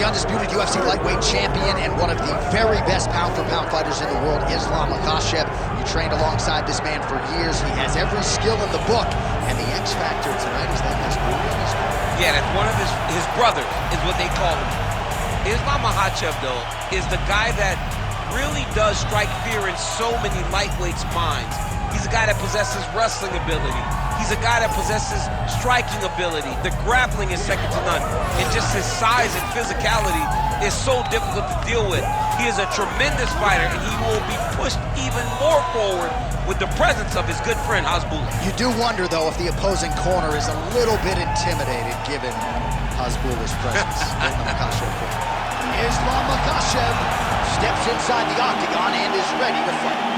The undisputed UFC lightweight champion and one of the very best pound-for-pound fighters in the world, Islam Makhachev. You trained alongside this man for years. He has every skill in the book. And the X factor tonight is that has moved in his career. Yeah, that's one of his brothers, is what they call him. Islam Makhachev, though, is the guy that really does strike fear in so many lightweights' minds. He's a guy that possesses wrestling ability. He's a guy that possesses striking ability. The grappling is second to none. And just his size and physicality is so difficult to deal with. He is a tremendous fighter, and he will be pushed even more forward with the presence of his good friend, Hasbulla. You do wonder, though, if the opposing corner is a little bit intimidated given Hasbulla's presence in the Makhachev corner. Islam Makhachev steps inside the octagon and is ready to fight.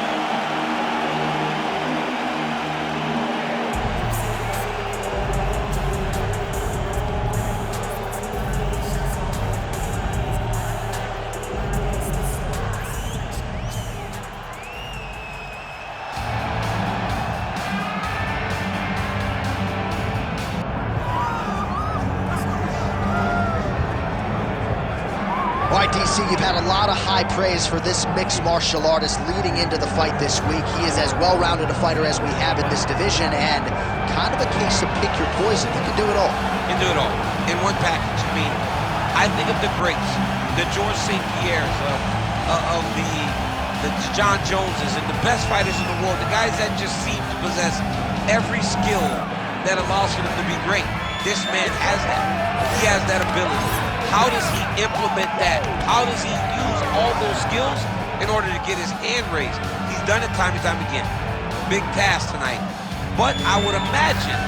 All right, DC, you've had a lot of high praise for this mixed martial artist leading into the fight this week. He is as well-rounded a fighter as we have in this division, and kind of a case of pick your poison. He can do it all. He can do it all in one package. I mean, I think of the greats, the George St. Pierres, of the John Joneses, and the best fighters in the world, the guys that just seem to possess every skill that allows for them to be great. This man has that. He has that ability. How does he implement that? How does he use all those skills in order to get his hand raised? He's done it time and time again. Big task tonight. But I would imagine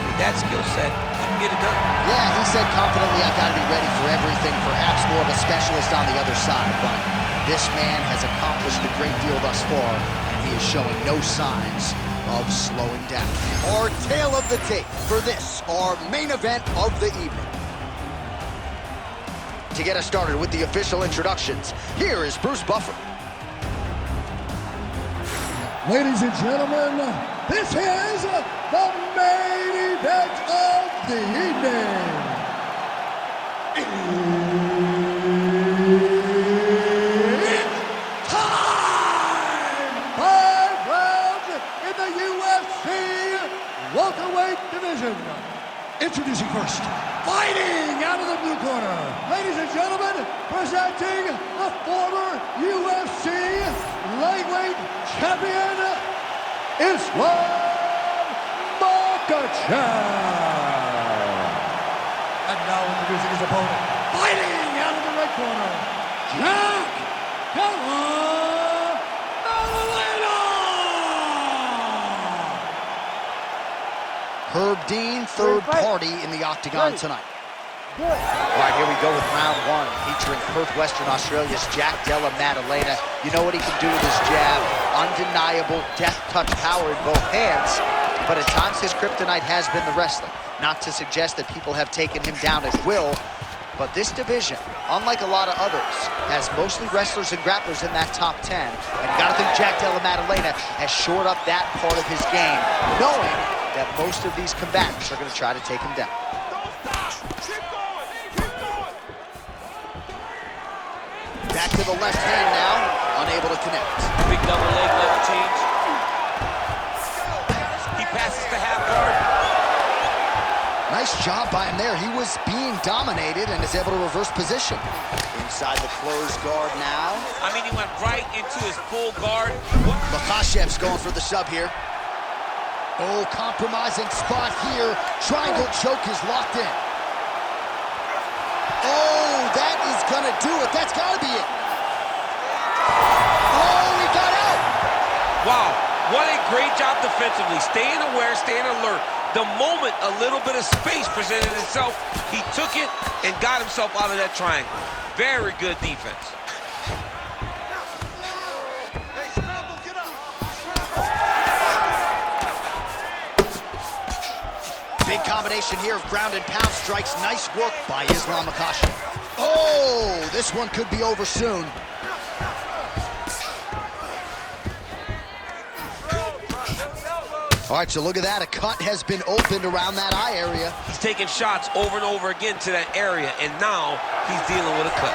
with that skill set, he can get it done. Yeah, he said confidently, I've got to be ready for everything, perhaps more of a specialist on the other side. But this man has accomplished a great deal thus far, and he is showing no signs of slowing down. Our tale of the tape for this, our main event of the evening. To get us started with the official introductions, here is Bruce Buffer. Ladies and gentlemen, this is the main event of the evening. It's time! 5 rounds in the UFC welterweight division. Introducing first, fighting out of the blue corner, ladies and gentlemen, presenting the former UFC lightweight champion, Islam Makhachev. And now introducing his opponent, fighting out of the red corner, Jack Della Maddalena. Herb Dean, third party in the Octagon tonight. All right, here we go with round one, featuring Perth, Western Australia's Jack Della Maddalena. You know what he can do with his jab. Undeniable death touch power in both hands. But at times his kryptonite has been the wrestling. Not to suggest that people have taken him down at will, but this division, unlike a lot of others, has mostly wrestlers and grapplers in that top 10. And you gotta think Jack Della Maddalena has shored up that part of his game, knowing that most of these combatants are going to try to take him down. Back to the left hand now, unable to connect. Big double leg level change. He passes the half guard. Nice job by him there. He was being dominated and is able to reverse position. Inside the closed guard now. I mean, he went right into his full guard. Makhachev's going for the sub here. Oh, compromising spot here. Triangle choke is locked in. Oh, that is gonna do it. That's gotta be it. Oh, he got out. Wow, what a great job defensively. Staying aware, staying alert. The moment a little bit of space presented itself, he took it and got himself out of that triangle. Very good defense. Big combination here of ground and pound strikes. Nice work by Islam Makhachev. Oh, this one could be over soon. All right, so look at that. A cut has been opened around that eye area. He's taking shots over and over again to that area, and now he's dealing with a cut.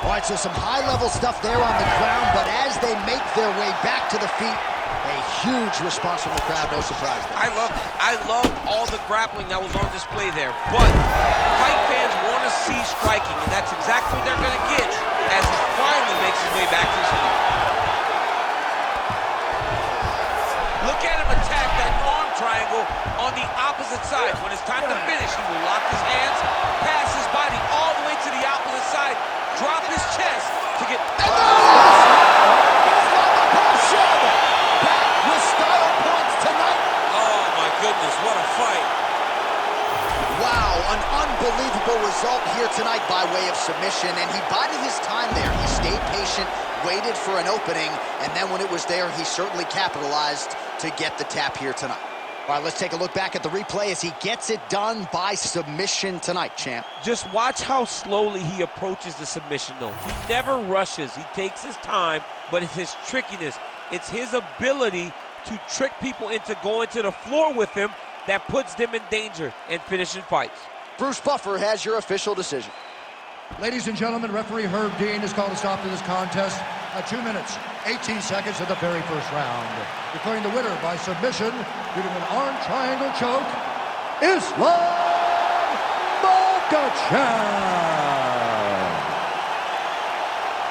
All right, so some high-level stuff there on the ground, but as they make their way back to the feet, a huge response from the crowd, no surprise there. I love all the grappling that was on display there, but fight fans want to see striking, and that's exactly what they're going to get as he finally makes his way back to his feet. Look at him attack that arm triangle on the opposite side. When it's time to finish, he will lock his hands, pass his body all the way to the opposite side, drop his chest to get... And there it is! Islam Makhachev back with style points tonight. Oh, my goodness, what a fight. Wow, an unbelievable result here tonight by way of submission, and he bided his time there. He stayed patient, waited for an opening, and then when it was there, he certainly capitalized to get the tap here tonight. All right, let's take a look back at the replay as he gets it done by submission tonight, champ. Just watch how slowly he approaches the submission, though. He never rushes. He takes his time, but it's his trickiness. It's his ability to trick people into going to the floor with him that puts them in danger and finishing fights. Bruce Buffer has your official decision. Ladies and gentlemen, referee Herb Dean has called a stop to this contest at 2 minutes, 18 seconds of the very first round. Declaring the winner by submission due to an arm triangle choke, Islam Makhachev.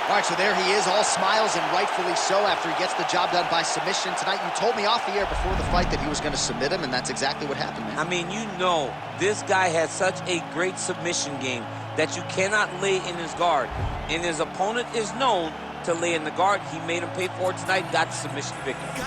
All right, so there he is, all smiles, and rightfully so after he gets the job done by submission tonight. You told me off the air before the fight that he was going to submit him, and that's exactly what happened, man. I mean, you know, this guy has such a great submission game that you cannot lay in his guard. And his opponent is known to lay in the guard. He made him pay for it tonight, got the submission victory.